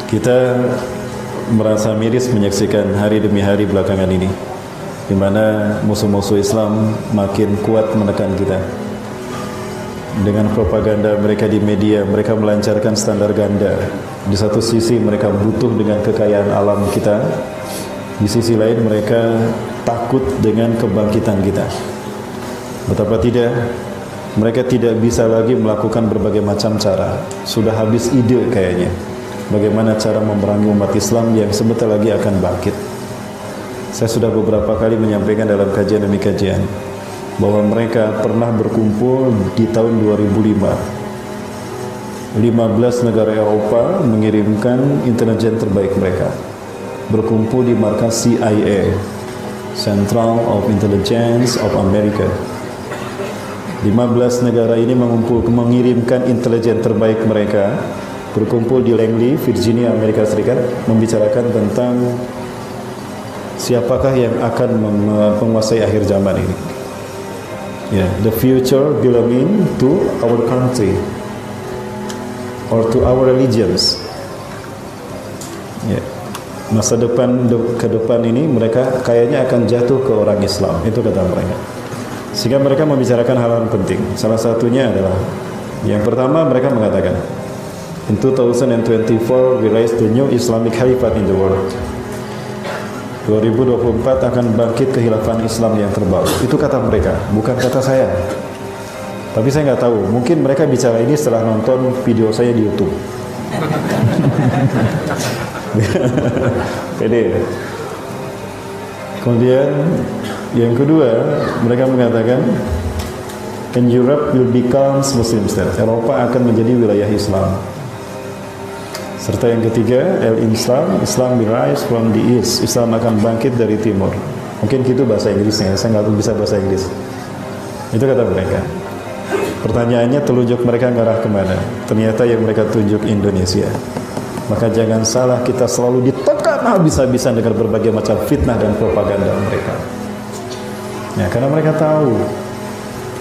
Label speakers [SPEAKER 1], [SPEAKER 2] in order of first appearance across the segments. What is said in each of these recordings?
[SPEAKER 1] Kita merasa miris menyaksikan hari demi hari belakangan ini, di mana musuh-musuh Islam makin kuat menekan kita. Dengan propaganda mereka di media, mereka melancarkan standar ganda. Di satu sisi mereka butuh dengan kekayaan alam kita, di sisi lain mereka takut dengan kebangkitan kita. Betapa tidak, mereka tidak bisa lagi melakukan berbagai macam cara. Sudah habis ide kayaknya, bagaimana cara memerangi umat Islam yang sebentar lagi akan bangkit. Saya sudah beberapa kali menyampaikan dalam kajian demi kajian bahwa mereka pernah berkumpul di tahun 2005. 15 negara Eropa mengirimkan intelijen terbaik mereka, berkumpul di markas CIA, Central of Intelligence of America. 15 negara ini mengirimkan intelijen terbaik mereka, berkumpul di Langley, Virginia, Amerika Serikat, membicarakan tentang siapakah yang akan menguasai akhir zaman ini. The future belonging to our country or to our religions. Masa depan ke depan ini mereka kayaknya akan jatuh ke orang Islam, itu kata mereka. Sehingga mereka membicarakan hal-hal penting. Salah satunya adalah, yang pertama mereka mengatakan, in 2024 we raise the new Islamic Caliphate in the world. 2024 akan bangkit kekhilafan Islam yang terbaru. Itu kata mereka, bukan kata saya. Tapi saya nggak tahu, mungkin mereka bicara ini setelah nonton video saya di YouTube. Pede. Kemudian yang kedua, mereka mengatakan, and Europe will become Muslim state. Eropa akan menjadi wilayah Islam. Serta yang ketiga, Islam will rise from the east. Islam akan bangkit dari timur. Mungkin gitu bahasa Inggrisnya, saya nggak bisa bahasa Inggris. Itu kata mereka. Pertanyaannya, telunjuk mereka ngarah kemana? Ternyata yang mereka tunjuk Indonesia. Maka jangan salah, kita selalu ditekan habis-habisan dengan berbagai macam fitnah dan propaganda mereka. Karena mereka tahu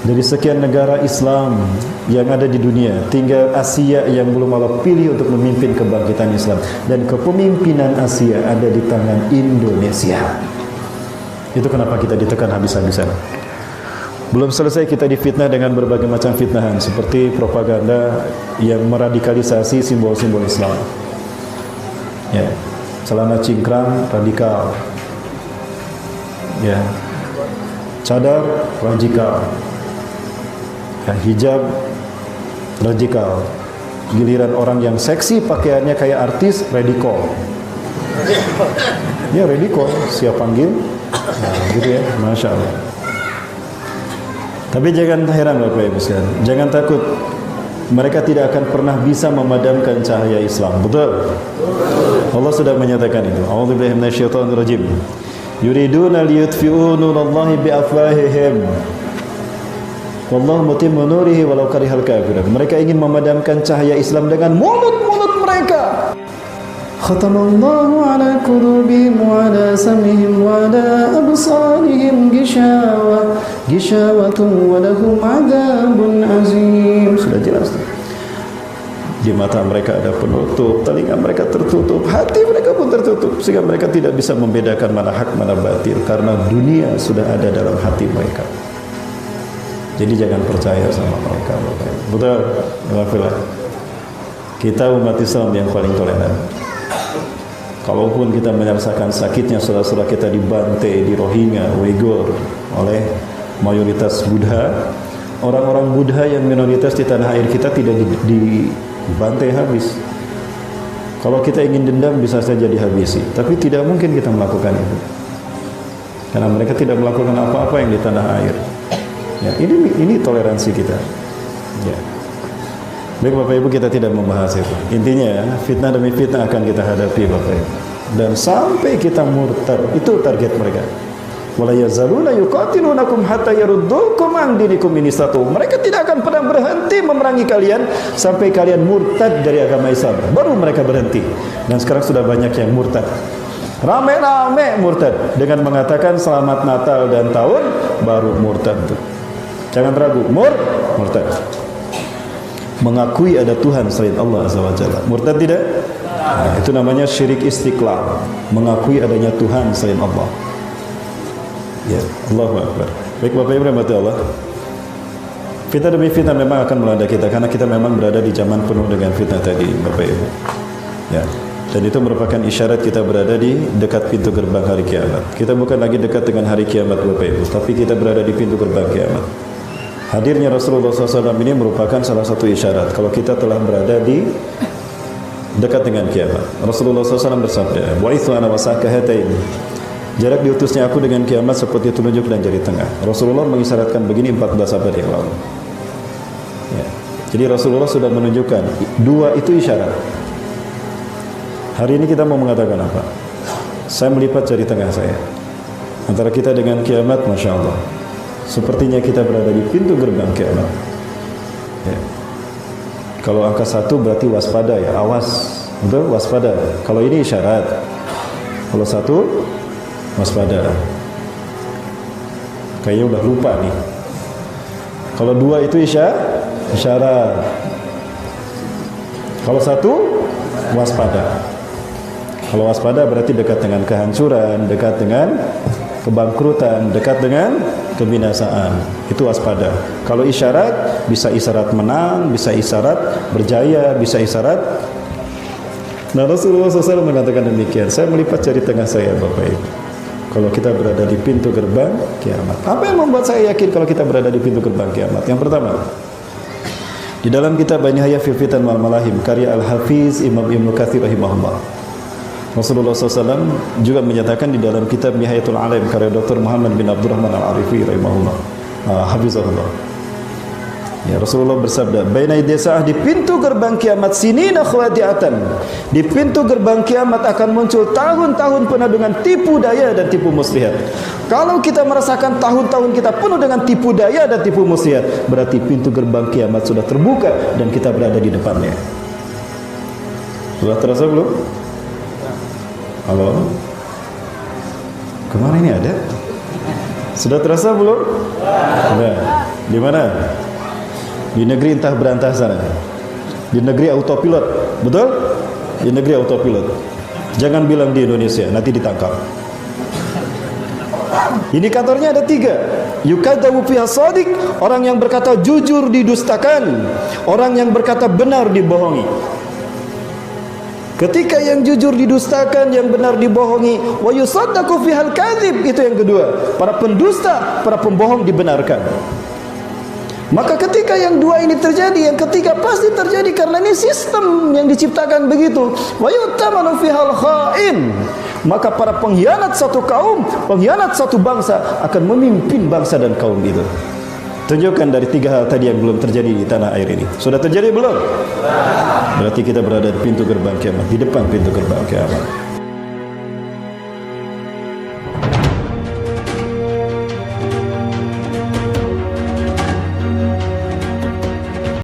[SPEAKER 1] dari sekian negara Islam yang ada di dunia, tinggal Asia yang belum Allah pilih untuk memimpin kebangkitan Islam. Dan kepemimpinan Asia ada di tangan Indonesia. Itu kenapa kita ditekan habis-habisan. Belum selesai kita difitnah dengan berbagai macam fitnahan, seperti propaganda yang meradikalisasi simbol-simbol Islam. Celana cingkrang radikal. Cadar radikal. Hijab radikal. Giliran orang yang seksi pakaiannya kayak artis, radikal. Radikal, siap panggil. Gitu ya, Masya Allah. Tapi jangan heran Bapak Ibu sekalian, jangan takut. Mereka tidak akan pernah bisa memadamkan cahaya Islam. Betul? Allah sudah menyatakan itu. A'udzubillahi minasyaitonirrajim. Yuriduna liyutfi'u nurallahi biafwahihim. Wallahu mutimmu nurihi walau karihal kafirun. Mereka ingin memadamkan cahaya Islam dengan mulut-mulut mereka. Khatamallahu ala qulubihim wa ala sam'ihim wa ala absarihim gishawatun wa lahum adzabun azim. Sudah jelas. Di mata mereka ada penutup, telinga mereka tertutup, hati mereka pun tertutup, sehingga mereka tidak bisa membedakan mana hak mana batil, karena dunia sudah ada dalam hati mereka. Jadi jangan percaya sama mereka. Betul? Alhamdulillah. Kita umat Islam yang paling toleran. Kalaupun kita merasakan sakitnya saudara-saudara kita dibantai di Rohingya, Uyghur oleh mayoritas Buddha, orang-orang Buddha yang minoritas di tanah air kita tidak dibantai habis. Kalau kita ingin dendam bisa saja dihabisi, tapi tidak mungkin kita melakukan itu, karena mereka tidak melakukan apa-apa yang di tanah air. Ini toleransi kita. Baik Bapak Ibu, kita tidak membahas itu. Intinya fitnah demi fitnah akan kita hadapi Bapak Ibu, dan sampai kita murtad. Itu target mereka. Wala yazaluna yuqatilunakum hatta yaruddukum an dinikum in istatu. Mereka tidak akan pernah berhenti memerangi kalian sampai kalian murtad dari agama Islam. Baru mereka berhenti. Dan sekarang sudah banyak yang murtad. Rame-rame murtad dengan mengatakan selamat Natal dan tahun baru. Murtad itu. Jangan ragu, murtad. Mengakui ada Tuhan selain Allah Azza wa Jalla. Murtad tidak? Nah, itu namanya syirik istiqlal, mengakui adanya Tuhan selain Allah. Ya, Allahu Akbar. Baik Bapak Ibu rahmati Allah. Fitnah demi fitnah memang akan melanda kita karena kita memang berada di zaman penuh dengan fitnah tadi, Bapak Ibu. Ya. Dan itu merupakan isyarat kita berada di dekat pintu gerbang hari kiamat. Kita bukan lagi dekat dengan hari kiamat, Bapak Ibu, tapi kita berada di pintu gerbang kiamat. Hadirnya Rasulullah SAW ini merupakan salah satu isyarat kalau kita telah berada di dekat dengan kiamat. Rasulullah SAW bersabda, "Wa'ithu ana wasaka hatain." Jarak diutusnya aku dengan kiamat seperti telunjuk dan jari tengah. Rasulullah mengisyaratkan begini 14 abad yang lalu. Ya. Jadi Rasulullah sudah menunjukkan dua itu isyarat. Hari ini kita mau mengatakan apa? Saya melipat jari tengah saya. Antara kita dengan kiamat, Masya Allah. Sepertinya kita berada di pintu gerbang kiamat. Ya. Kalau angka 1 berarti waspada ya, awas. Betul? Waspada. Kalau ini isyarat. Kalau 1, waspada. Kayaknya udah lupa nih. Kalau 2 itu isyarat. Kalau 1, waspada. Kalau waspada berarti dekat dengan kehancuran, dekat dengan kebangkrutan, dekat dengan kebinasaan. Itu waspada. Kalau isyarat, bisa isyarat menang, bisa isyarat berjaya, bisa isyarat. Nah, Rasulullah SAW mengatakan demikian. Saya melipat jari tengah saya, Bapak Ibu, kalau kita berada di pintu gerbang kiamat. Apa yang membuat saya yakin kalau kita berada di pintu gerbang kiamat? Yang pertama, di dalam kitab Nihayah fil Fitan wal Malahim karya Al-Hafiz Imam Ibnu Katsir rahimahullah, Rasulullah SAW juga menyatakan di dalam kitab Nihayatul Alim karya Dr. Muhammad bin Abdurrahman Al-Arifi rahimahullah, hafizahullah. Ya, Rasulullah bersabda, "Baina yaday di pintu gerbang kiamat sinina khawati'atan." Di pintu gerbang kiamat akan muncul tahun-tahun penuh dengan tipu daya dan tipu muslihat. Kalau kita merasakan tahun-tahun kita penuh dengan tipu daya dan tipu muslihat, berarti pintu gerbang kiamat sudah terbuka dan kita berada di depannya. Sudah terasa belum? Halo? Kemana ini ada? Sudah terasa belum? Sudah. Di mana? Di negeri entah berantah sana. Di negeri autopilot. Betul? Di negeri autopilot. Jangan bilang di Indonesia, nanti ditangkap. Indikatornya ada 3. Yukadzabu fiha shadiq, orang yang berkata jujur didustakan, orang yang berkata benar dibohongi. Ketika yang jujur didustakan, yang benar dibohongi, wa yusaddaqu fihal kadzib, itu yang kedua. Para pendusta, para pembohong dibenarkan. Maka ketika yang dua ini terjadi, yang ketiga pasti terjadi karena ini sistem yang diciptakan begitu. Wa yu'tamanu fihal kha'in. Maka para pengkhianat satu kaum, pengkhianat satu bangsa akan memimpin bangsa dan kaum itu. Tunjukkan dari 3 hal tadi yang belum terjadi di tanah air ini. Sudah terjadi belum? Berarti kita berada di pintu gerbang kiamat, di depan pintu gerbang kiamat.